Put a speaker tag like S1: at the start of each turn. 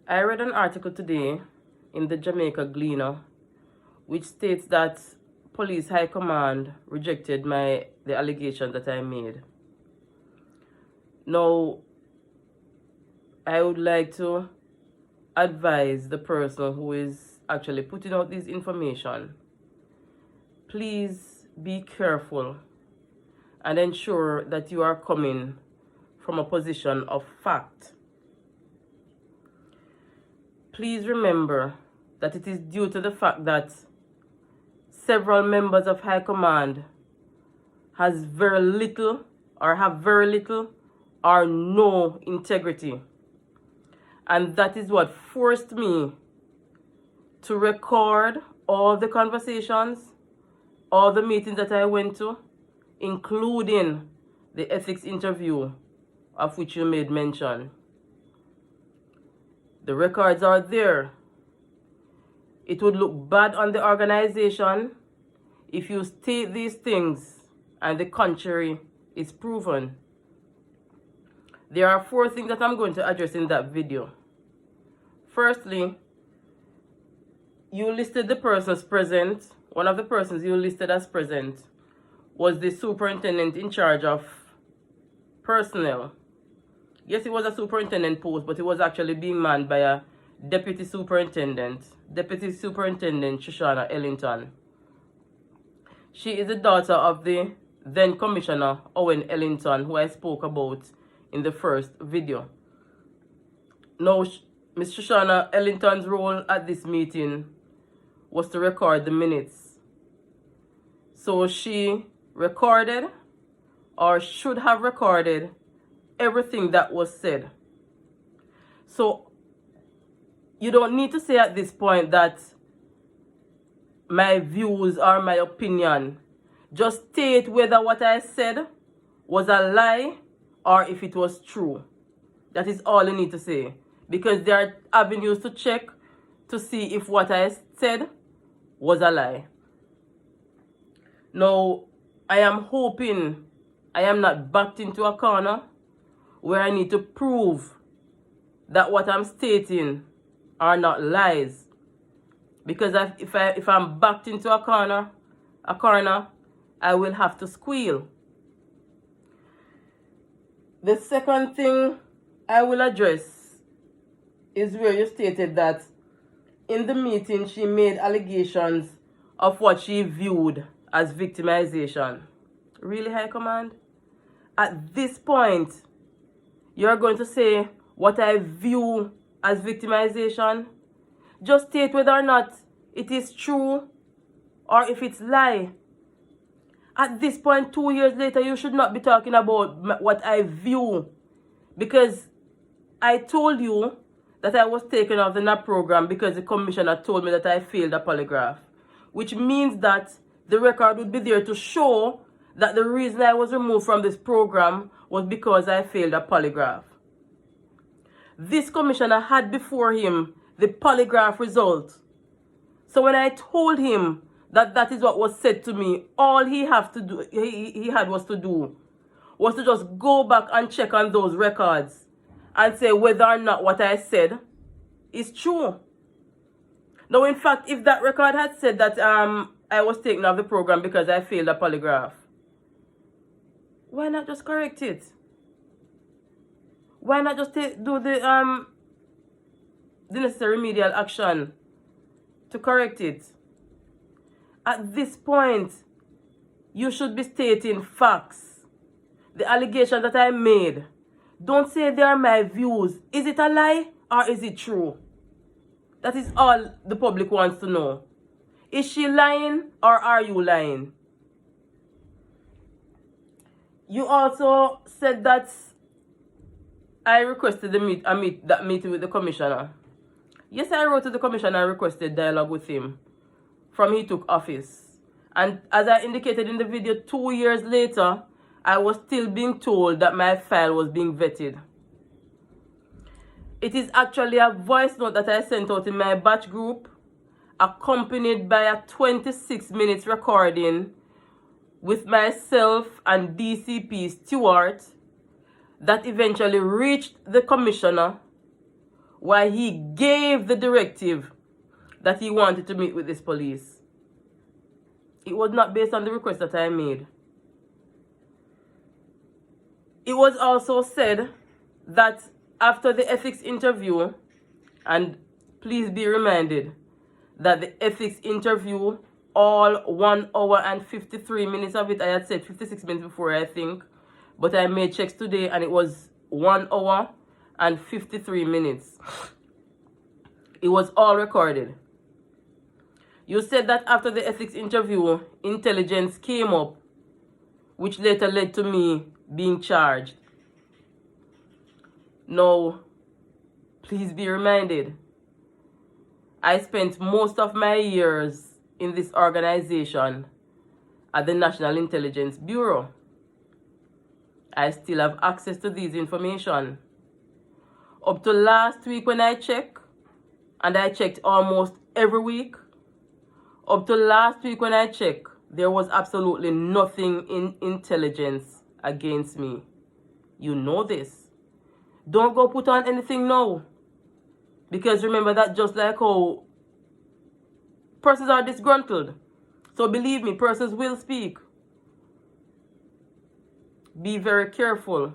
S1: I read an article today in the Jamaica Gleaner which states that Police High Command rejected the allegations that I made. Now, I would like to advise the person who is actually putting out this information, please be careful and ensure that you are coming from a position of fact. Please remember that it is due to the fact that several members of High Command have very little or no integrity. And that is what forced me to record all the conversations, all the meetings that I went to, including the ethics interview of which you made mention. The records are there. It would look bad on the organization if you state these things and the contrary is proven. There are 4 things that I'm going to address in that video. Firstly, you listed the persons present. One of the persons you listed as present was the superintendent in charge of personnel. Yes, it was a superintendent post, but it was actually being manned by a Deputy Superintendent Shoshana Ellington. She is the daughter of the then Commissioner Owen Ellington, who I spoke about in the first video. Now, Ms. Shoshana Ellington's role at this meeting was to record the minutes. So she recorded, or should have recorded, everything that was said. So you don't need to say at this point that my views or my opinion. Just state whether what I said was a lie or if it was true. That is all you need to say. Because there are avenues to check to see if what I said was a lie. Now, I am hoping I am not backed into a corner where I need to prove that what I'm stating are not lies. Because if I'm backed into a corner, I will have to squeal. The second thing I will address is where you stated that in the meeting she made allegations of what she viewed as victimization. Really, High Command? At this point, you're going to say what I view as victimization? Just state whether or not it is true or if it's lie. At this point, 2 years later, you should not be talking about what I view, because I told you that I was taken off the NAP program because the commissioner told me that I failed a polygraph, which means that the record would be there to show that the reason I was removed from this program was because I failed a polygraph. This commissioner had before him the polygraph result. So when I told him that that is what was said to me, all he had to do was to just go back and check on those records and say whether or not what I said is true. Now, in fact, if that record had said that I was taken off the program because I failed a polygraph, why not just correct it? Why not just do the necessary remedial action to correct it? At this point, you should be stating facts. The allegation that I made, don't say they are my views. Is it a lie or is it true? That is all the public wants to know. Is she lying or are you lying? You also said that I requested that meeting with the commissioner. Yes, I wrote to the commissioner and requested dialogue with him from he took office. And as I indicated in the video, 2 years later, I was still being told that my file was being vetted. It is actually a voice note that I sent out in my batch group, accompanied by a 26-minute recording with myself and DCP Stewart that eventually reached the commissioner, why he gave the directive that he wanted to meet with this police. It was not based on the request that I made. It was also said that after the ethics interview, and please be reminded that the ethics interview, all 1 hour and 53 minutes of it, I had said 56 minutes before, I think, but I made checks today and it was 1 hour and 53 minutes. It was all recorded. You said that after the ethics interview, intelligence came up, which later led to me being charged. Now, please be reminded, I spent most of my years in this organization at the National Intelligence Bureau. I still have access to these information. Up to last week when I checked, and I checked almost every week, up to last week when I checked, there was absolutely nothing in intelligence against me. You know this. Don't go put on anything now. Because remember that just like how persons are disgruntled. So believe me, persons will speak. Be very careful